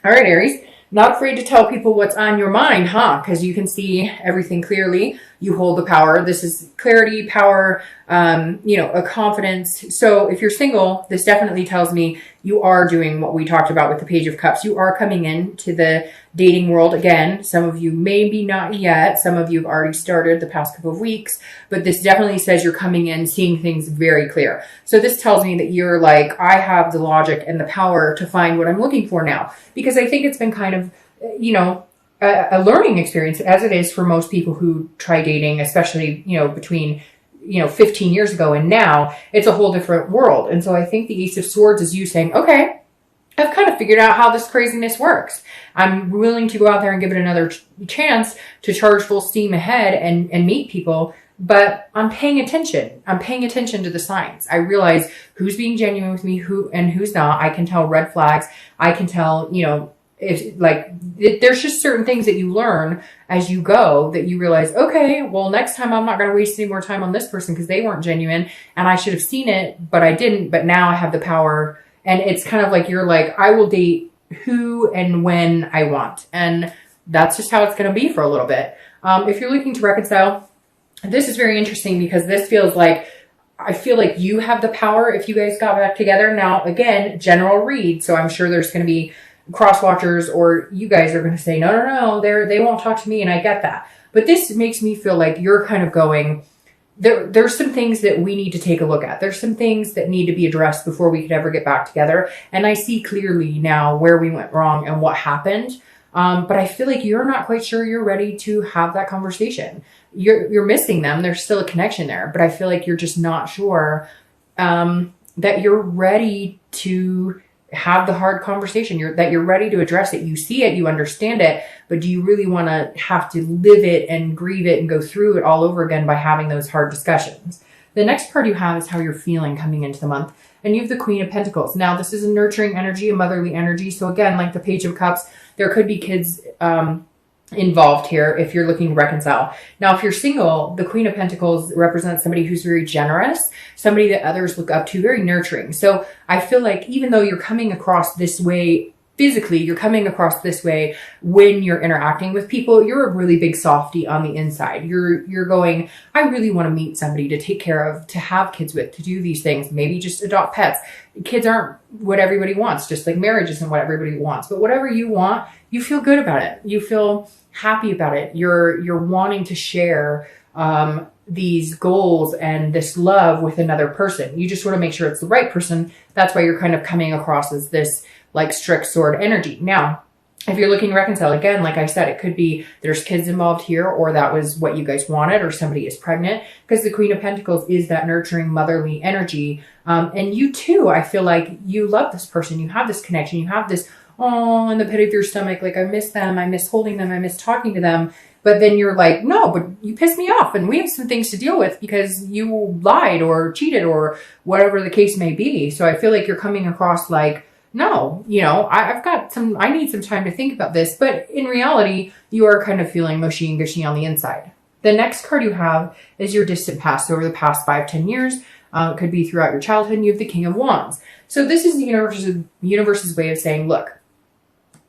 All right, Aries. Not afraid to tell people what's on your mind, huh? Because you can see everything clearly. You hold the power. This is clarity, power, a confidence. So if you're single, this definitely tells me you are doing what we talked about with the Page of Cups. You are coming into the dating world again. Some of you maybe not yet. Some of you have already started the past couple of weeks, but this definitely says you're coming in, seeing things very clear. So this tells me that you're like, I have the logic and the power to find what I'm looking for now, because I think it's been kind of, a learning experience, as it is for most people who try dating, especially, between 15 years ago and now. It's a whole different world. And so I think the Ace of Swords is you saying, okay, I've kind of figured out how this craziness works. I'm willing to go out there and give it another chance to charge full steam ahead and meet people, but I'm paying attention. I'm paying attention to the signs. I realize who's being genuine with me, who's not. I can tell red flags. I can tell, there's just certain things that you learn as you go that you realize, okay, well, next time I'm not going to waste any more time on this person because they weren't genuine and I should have seen it, but I didn't. But now I have the power. And it's kind of like, you're like, I will date who and when I want. And that's just how it's going to be for a little bit. If you're looking to reconcile, this is very interesting because this feels like, I feel like you have the power if you guys got back together. Now, again, general read. So I'm sure there's going to be cross watchers, or you guys are going to say, no, they won't talk to me. And I get that. But this makes me feel like you're kind of going, there's some things that we need to take a look at. There's some things that need to be addressed before we could ever get back together. And I see clearly now where we went wrong and what happened. But I feel like you're not quite sure you're ready to have that conversation. You're missing them. There's still a connection there, but I feel like you're just not sure that you're ready to have the hard conversation. That you're ready to address it. You see it, you understand it, but do you really want to have to live it and grieve it and go through it all over again by having those hard discussions? The next part you have is how you're feeling coming into the month. And you have the Queen of Pentacles. Now, this is a nurturing energy, a motherly energy. So again, like the Page of Cups, there could be kids involved here if you're looking to reconcile. Now, if you're single, the Queen of Pentacles represents somebody who's very generous, somebody that others look up to, very nurturing. So I feel like even though you're coming across this way physically, you're coming across this way when you're interacting with people, you're a really big softie on the inside. You're going, I really want to meet somebody to take care of, to have kids with, to do these things, maybe just adopt pets. Kids aren't what everybody wants, just like marriage isn't what everybody wants. But whatever you want, you feel good about it. You feel happy about it. You're wanting to share these goals and this love with another person. You just want to make sure it's the right person. That's why you're kind of coming across as this like strict sword energy. Now, if you're looking to reconcile, again, like I said, it could be there's kids involved here, or that was what you guys wanted, or somebody is pregnant, because the Queen of Pentacles is that nurturing motherly energy. And you too, I feel like you love this person. You have this connection. You have this, oh, in the pit of your stomach, like I miss them. I miss holding them. I miss talking to them. But then you're like, no, but you pissed me off and we have some things to deal with because you lied or cheated or whatever the case may be. So I feel like you're coming across like, no, I need some time to think about this. But in reality, you are kind of feeling mushy and gushy on the inside. The next card you have is your distant past. So over the past 5-10 years, it could be throughout your childhood, and you have the King of Wands. So this is the universe's way of saying, look,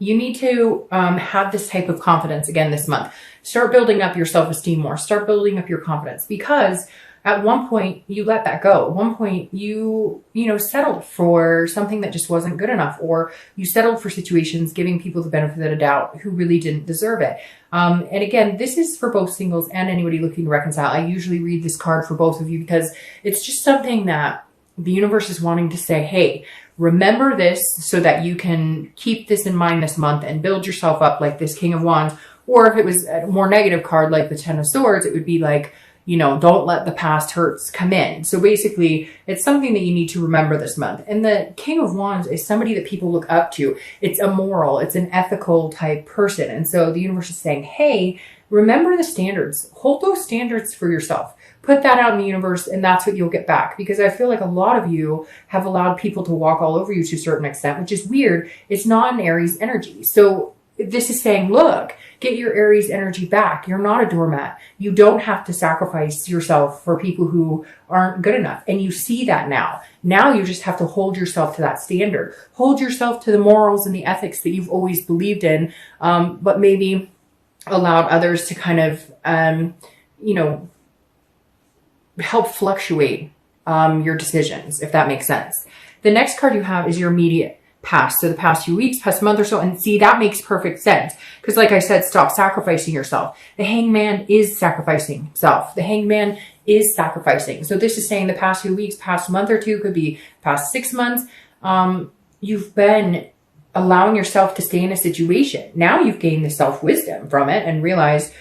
you need to have this type of confidence again this month. Start building up your self-esteem more. Start building up your confidence, because at one point you let that go. At one point you settled for something that just wasn't good enough, or you settled for situations giving people the benefit of the doubt who really didn't deserve it. And again, this is for both singles and anybody looking to reconcile. I usually read this card for both of you because it's just something that the universe is wanting to say, hey, remember this so that you can keep this in mind this month and build yourself up like this King of Wands. Or if it was a more negative card like the Ten of Swords, it would be like, don't let the past hurts come in. So basically, it's something that you need to remember this month. And the King of Wands is somebody that people look up to. It's a moral, it's an ethical type person. And so the universe is saying, hey, remember the standards. Hold those standards for yourself. Put that out in the universe, and that's what you'll get back. Because I feel like a lot of you have allowed people to walk all over you to a certain extent, which is weird. It's not an Aries energy. So this is saying, look, get your Aries energy back. You're not a doormat. You don't have to sacrifice yourself for people who aren't good enough. And you see that now. Now you just have to hold yourself to that standard. Hold yourself to the morals and the ethics that you've always believed in, but maybe allowed others to kind of, help fluctuate your decisions, if that makes sense. The next card you have is your immediate past. So the past few weeks, past month or so. And see, that makes perfect sense. Because like I said, stop sacrificing yourself. The hangman is sacrificing himself. The hangman is sacrificing. So this is saying the past few weeks, past month or two, could be past 6 months. You've been allowing yourself to stay in a situation. Now you've gained the self-wisdom from it and realized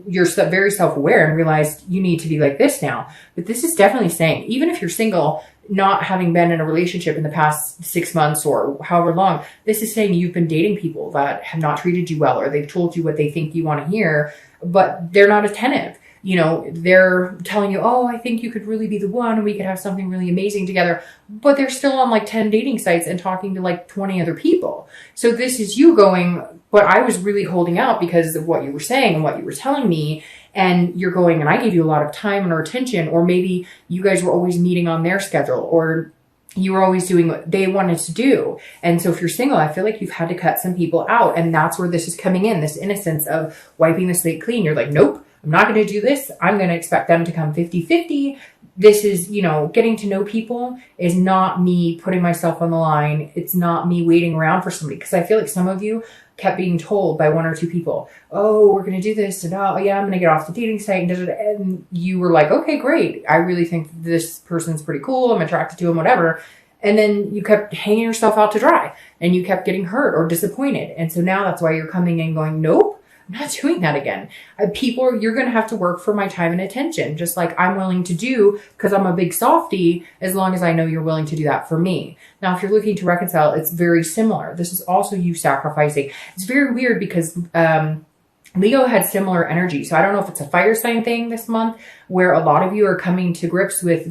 you're very self-aware and realized you need to be like this now. But this is definitely saying, even if you're single, not having been in a relationship in the past 6 months or however long, this is saying you've been dating people that have not treated you well, or they've told you what they think you want to hear, but they're not attentive. They're telling you, oh, I think you could really be the one and we could have something really amazing together. But they're still on like 10 dating sites and talking to like 20 other people. So this is you going, but I was really holding out because of what you were saying and what you were telling me. And you're going, and I gave you a lot of time and attention, or maybe you guys were always meeting on their schedule, or you were always doing what they wanted to do. And so if you're single, I feel like you've had to cut some people out. And that's where this is coming in, this innocence of wiping the slate clean. You're like, nope, I'm not going to do this. I'm going to expect them to come 50-50. This is, getting to know people is not me putting myself on the line. It's not me waiting around for somebody. Because I feel like some of you kept being told by 1 or 2 people, oh, we're going to do this. And oh, yeah, I'm going to get off the dating site. And you were like, okay, great. I really think this person's pretty cool. I'm attracted to him, whatever. And then you kept hanging yourself out to dry and you kept getting hurt or disappointed. And so now that's why you're coming in going, nope. I'm not doing that again. You're going to have to work for my time and attention, just like I'm willing to do because I'm a big softie, as long as I know you're willing to do that for me. Now, if you're looking to reconcile, it's very similar. This is also you sacrificing. It's very weird because Leo had similar energy. So I don't know if it's a fire sign thing this month where a lot of you are coming to grips with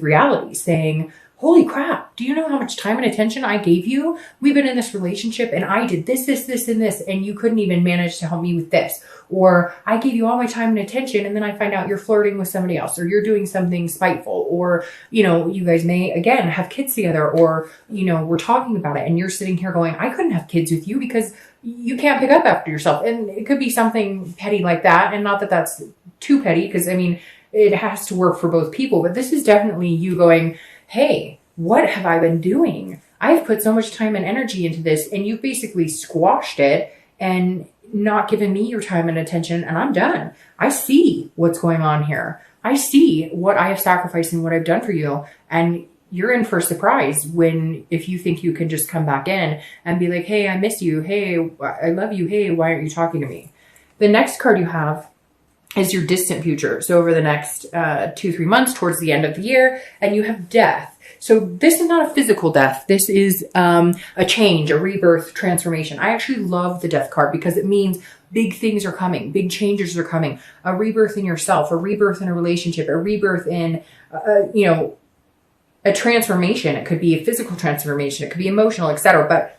reality, saying, holy crap, do you know how much time and attention I gave you? We've been in this relationship and I did this, and this, and you couldn't even manage to help me with this. Or I gave you all my time and attention and then I find out you're flirting with somebody else, or you're doing something spiteful, or, you guys may, again, have kids together, or, we're talking about it and you're sitting here going, I couldn't have kids with you because you can't pick up after yourself. And it could be something petty like that. And not that that's too petty, because it has to work for both people, but this is definitely you going, hey, what have I been doing? I've put so much time and energy into this and you've basically squashed it and not given me your time and attention, and I'm done. I see what's going on here. I see what I have sacrificed and what I've done for you. And you're in for a surprise if you think you can just come back in and be like, hey, I miss you. Hey, I love you. Hey, why aren't you talking to me? The next card you have is your distant future. So over the next 2-3 months towards the end of the year, and you have death. So this is not a physical death. This is a change, a rebirth, transformation. I actually love the death card because it means big things are coming. Big changes are coming. A rebirth in yourself, a rebirth in a relationship, a rebirth in, a transformation. It could be a physical transformation. It could be emotional, etc. But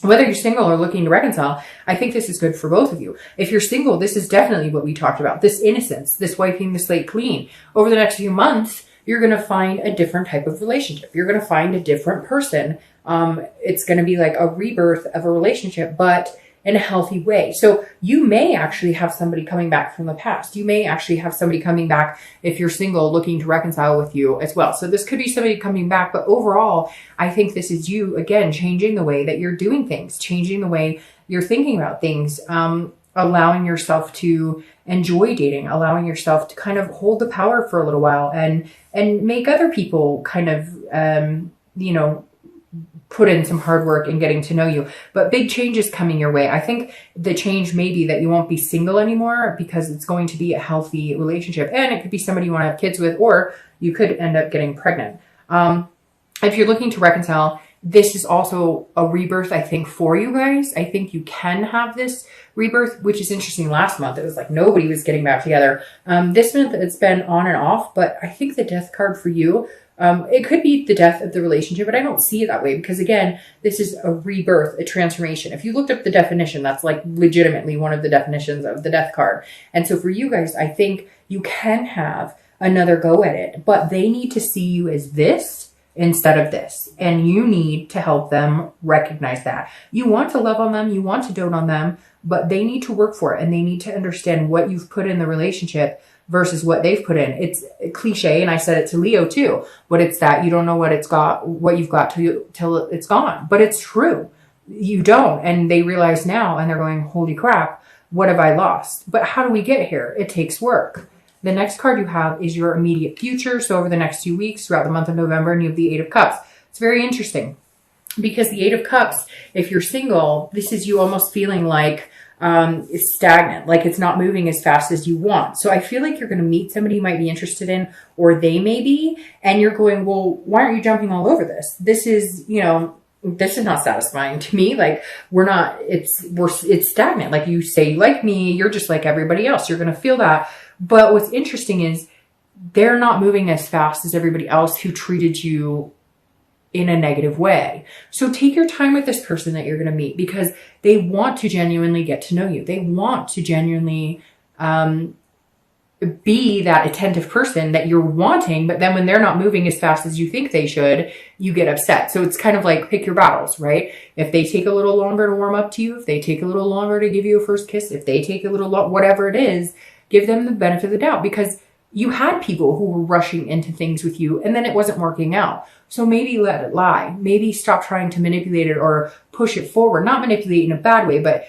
whether you're single or looking to reconcile, I think this is good for both of you. If you're single, this is definitely what we talked about. This innocence, this wiping the slate clean. Over the next few months, you're going to find a different type of relationship. You're going to find a different person. It's going to be like a rebirth of a relationship, but in a healthy way. So you may actually have somebody coming back from the past. You may actually have somebody coming back if you're single looking to reconcile with you as well. So this could be somebody coming back, but overall, I think this is you, again, changing the way that you're doing things, changing the way you're thinking about things, allowing yourself to enjoy dating, allowing yourself to kind of hold the power for a little while and make other people kind of, put in some hard work and getting to know you. But big changes coming your way. I think the change may be that you won't be single anymore because it's going to be a healthy relationship. And it could be somebody you want to have kids with, or you could end up getting pregnant. If you're looking to reconcile, this is also a rebirth, I think, for you guys. I think you can have this rebirth, which is interesting. Last month, it was like nobody was getting back together. This month, it's been on and off, but I think the death card for you, It could be the death of the relationship, but I don't see it that way because, again, this is a rebirth, a transformation. If you looked up the definition, that's like legitimately one of the definitions of the death card. And so for you guys, I think you can have another go at it, but they need to see you as this instead of this. And you need to help them recognize that. You want to love on them, you want to dote on them, but they need to work for it and they need to understand what you've put in the relationship versus what they've put in. It's a cliche, and I said it to Leo too, but it's that you don't know what you've got till it's gone. But it's true. You don't. And they realize now and they're going, holy crap, what have I lost? But how do we get here? It takes work. The next card you have is your immediate future. So over the next 2 weeks, throughout the month of November, and you have the Eight of Cups. It's very interesting because the Eight of Cups, if you're single, this is you almost feeling like it's stagnant, like it's not moving as fast as you want. So I feel like you're going to meet somebody you might be interested in, or they may be, and you're going, well, why aren't you jumping all over this? This is, this is not satisfying to me. Like it's stagnant. Like you say, you like me, you're just like everybody else. You're going to feel that. But what's interesting is they're not moving as fast as everybody else who treated you in a negative way. So take your time with this person that you're going to meet because they want to genuinely get to know you. They want to genuinely be that attentive person that you're wanting, but then when they're not moving as fast as you think they should, you get upset. So it's kind of like pick your battles, right? If they take a little longer to warm up to you, if they take a little longer to give you a first kiss, if they take a little, whatever it is, give them the benefit of the doubt because you had people who were rushing into things with you and then it wasn't working out. So maybe let it lie. Maybe stop trying to manipulate it or push it forward. Not manipulate in a bad way, but,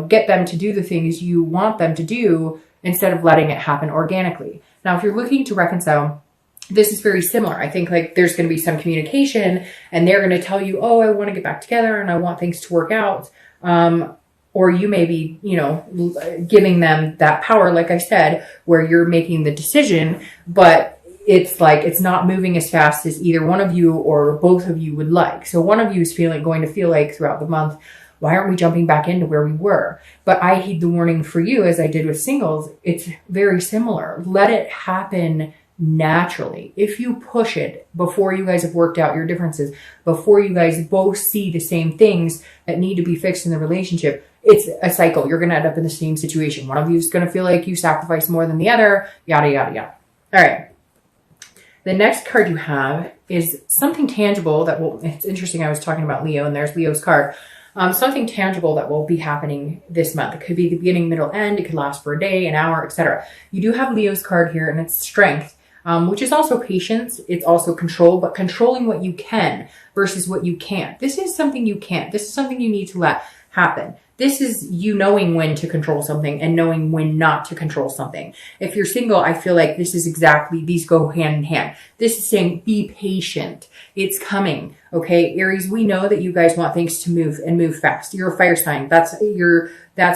get them to do the things you want them to do instead of letting it happen organically. Now, if you're looking to reconcile, this is very similar. I think like there's going to be some communication and they're going to tell you, oh, I want to get back together and I want things to work out. Or you may be, giving them that power, like I said, where you're making the decision, but it's like it's not moving as fast as either one of you or both of you would like. So one of you is going to feel like throughout the month, why aren't we jumping back into where we were? But I heed the warning for you, as I did with singles. It's very similar. Let it happen naturally. If you push it before you guys have worked out your differences, before you guys both see the same things that need to be fixed in the relationship, it's a cycle. You're going to end up in the same situation. One of you is going to feel like you sacrifice more than the other, yada, yada, yada. All right. The next card you have is something tangible that will, it's interesting. I was talking about Leo and there's Leo's card. Something tangible that will be happening this month. It could be the beginning, middle, end. It could last for a day, an hour, etc. You do have Leo's card here and it's strength, which is also patience. It's also control, but controlling what you can versus what you can't. This is something you can't. This is something you need to let happen. This is you knowing when to control something and knowing when not to control something. If you're single, I feel like this is exactly, these go hand in hand. This is saying be patient. It's coming. Okay, Aries, we know that you guys want things to move and move fast. You're a fire sign. That's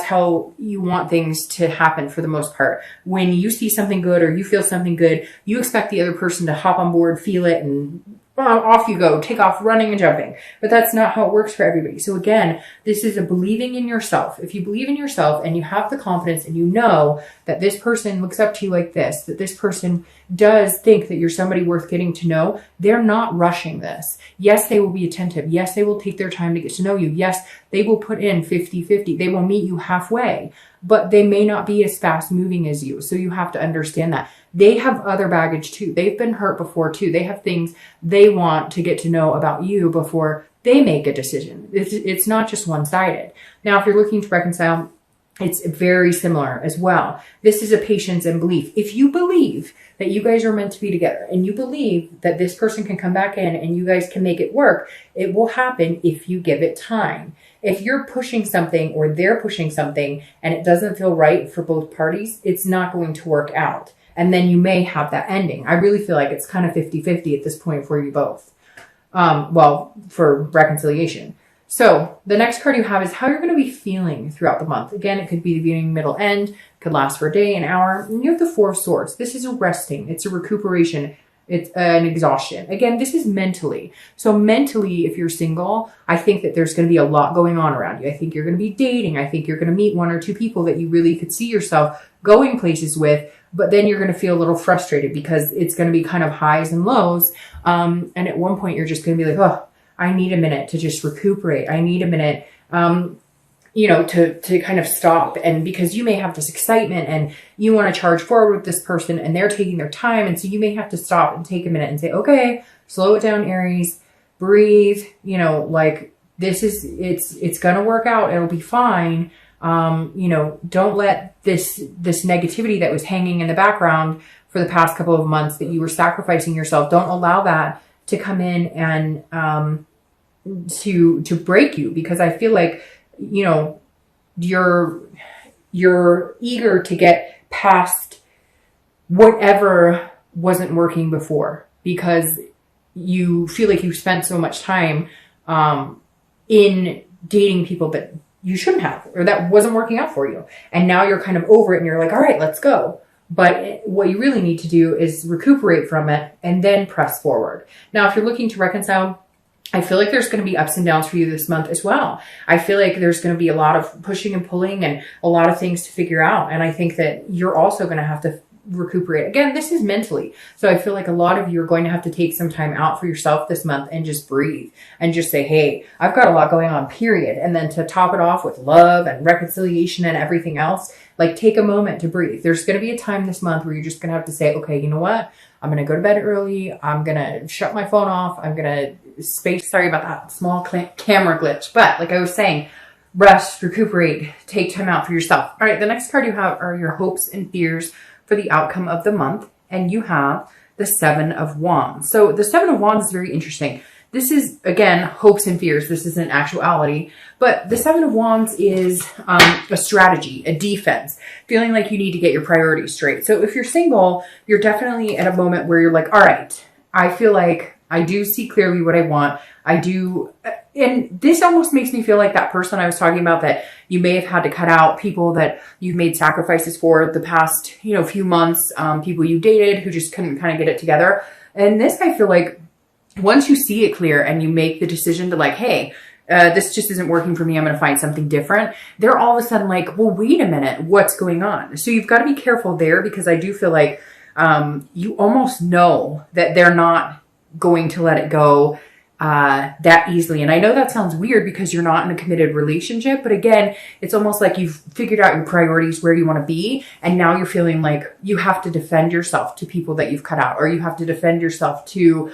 how you want things to happen for the most part. When you see something good or you feel something good, you expect the other person to hop on board, feel it, and off you go, take off running and jumping. But that's not how it works for everybody. So again, this is a believing in yourself. If you believe in yourself and you have the confidence and you know that this person looks up to you like this, that this person does think that you're somebody worth getting to know, they're not rushing this. Yes, they will be attentive. Yes, they will take their time to get to know you. Yes, they will put in 50-50. They will meet you halfway, but they may not be as fast moving as you. So you have to understand that. They have other baggage too. They've been hurt before too. They have things they want to get to know about you before they make a decision. It's not just one-sided. Now, if you're looking to reconcile, it's very similar as well. This is a patience and belief. If you believe that you guys are meant to be together and you believe that this person can come back in and you guys can make it work, it will happen if you give it time. If you're pushing something or they're pushing something and it doesn't feel right for both parties, it's not going to work out. And then you may have that ending. I really feel like it's kind of 50-50 at this point for you both. For reconciliation. So the next card you have is how you're going to be feeling throughout the month. Again, it could be the beginning, middle, end. It could last for a day, an hour. And you have the Four of Swords. This is a resting. It's a recuperation. It's an exhaustion. Again, this is mentally. So mentally, if you're single, I think that there's going to be a lot going on around you. I think you're going to be dating. I think you're going to meet one or two people that you really could see yourself going places with, but then you're going to feel a little frustrated because it's going to be kind of highs and lows. And at one point you're just going to be like, oh, I need a minute to just recuperate. I need a minute, to kind of stop. And because you may have this excitement and you want to charge forward with this person and they're taking their time. And so you may have to stop and take a minute and say, okay, slow it down, Aries, breathe, it's going to work out. It'll be fine. Don't let this negativity that was hanging in the background for the past couple of months that you were sacrificing yourself. Don't allow that to come in and, to break you, because I feel like, you're eager to get past whatever wasn't working before, because you feel like you spent so much time, in dating people that you shouldn't have, or that wasn't working out for you. And now you're kind of over it and you're like, all right, let's go. But what you really need to do is recuperate from it and then press forward. Now, if you're looking to reconcile, I feel like there's going to be ups and downs for you this month as well. I feel like there's going to be a lot of pushing and pulling and a lot of things to figure out. And I think that you're also going to have to recuperate. Again, this is mentally. So I feel like a lot of you are going to have to take some time out for yourself this month and just breathe and just say, hey, I've got a lot going on, period. And then to top it off with love and reconciliation and everything else, like take a moment to breathe. There's going to be a time this month where you're just going to have to say, okay, you know what? I'm going to go to bed early. I'm going to shut my phone off. I'm going to sorry about that small camera glitch. But like I was saying, rest, recuperate, take time out for yourself. All right. The next card you have are your hopes and fears for the outcome of the month. And you have the 7 of Wands. So the 7 of Wands is very interesting. This is, again, hopes and fears. This isn't actuality. But the 7 of Wands is a strategy, a defense, feeling like you need to get your priorities straight. So if you're single, you're definitely at a moment where you're like, all right, I feel like I do see clearly what I want. I do. And this almost makes me feel like that person I was talking about that you may have had to cut out, people that you've made sacrifices for the past, few months, people you dated who just couldn't kind of get it together. And this, I feel like, once you see it clear and you make the decision to like, hey, this just isn't working for me, I'm going to find something different, they're all of a sudden like, well, wait a minute, what's going on? So you've got to be careful there, because I do feel like you almost know that they're not going to let it go that easily. And I know that sounds weird because you're not in a committed relationship, but again, it's almost like you've figured out your priorities, where you want to be. And now you're feeling like you have to defend yourself to people that you've cut out, or you have to defend yourself to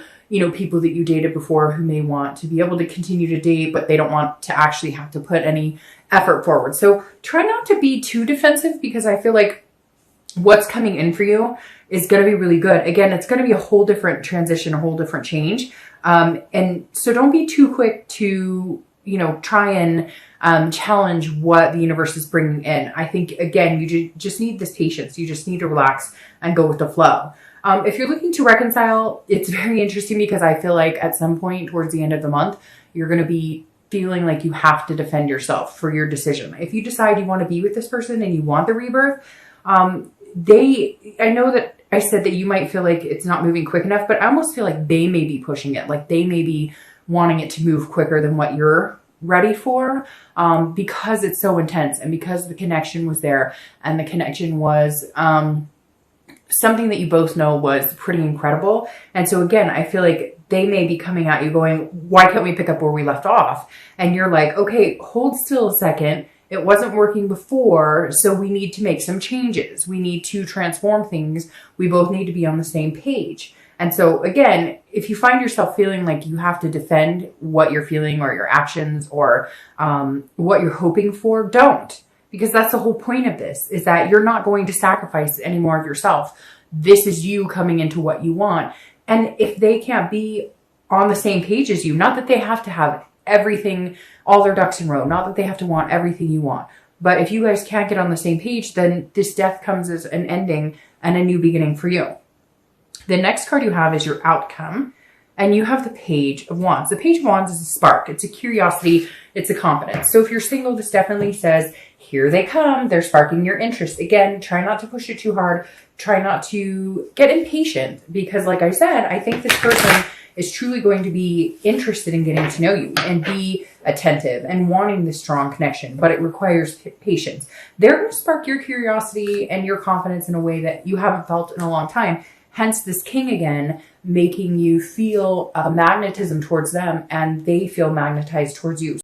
people that you dated before who may want to be able to continue to date, but they don't want to actually have to put any effort forward. So try not to be too defensive, because I feel like what's coming in for you is going to be really good. Again, it's going to be a whole different transition, a whole different change. And so don't be too quick to, try and challenge what the universe is bringing in. I think, again, you just need this patience. You just need to relax and go with the flow. If you're looking to reconcile, it's very interesting, because I feel like at some point towards the end of the month, you're going to be feeling like you have to defend yourself for your decision. If you decide you want to be with this person and you want the rebirth, I know that I said that you might feel like it's not moving quick enough, but I almost feel like they may be pushing it. Like they may be wanting it to move quicker than what you're ready for, because it's so intense, and because the connection was there, and the connection was, something that you both know was pretty incredible. And so again, I feel like they may be coming at you going, why can't we pick up where we left off? And you're like, okay, hold still a second. It wasn't working before, so we need to make some changes. We need to transform things. We both need to be on the same page. And so again, if you find yourself feeling like you have to defend what you're feeling or your actions or what you're hoping for, don't. Because that's the whole point of this, is that you're not going to sacrifice any more of yourself. This is you coming into what you want. And if they can't be on the same page as you, not that they have to have everything, all their ducks in a row, not that they have to want everything you want, but if you guys can't get on the same page, then this death comes as an ending and a new beginning for you. The next card you have is your outcome. And you have the Page of Wands. The Page of Wands is a spark. It's a curiosity. It's a confidence. So if you're single, this definitely says, here they come. They're sparking your interest. Again, try not to push it too hard. try not to get impatient, because like I said, I think this person is truly going to be interested in getting to know you and be attentive and wanting this strong connection, but it requires patience. They're going to spark your curiosity and your confidence in a way that you haven't felt in a long time. Hence this king again, making you feel a magnetism towards them and they feel magnetized towards you.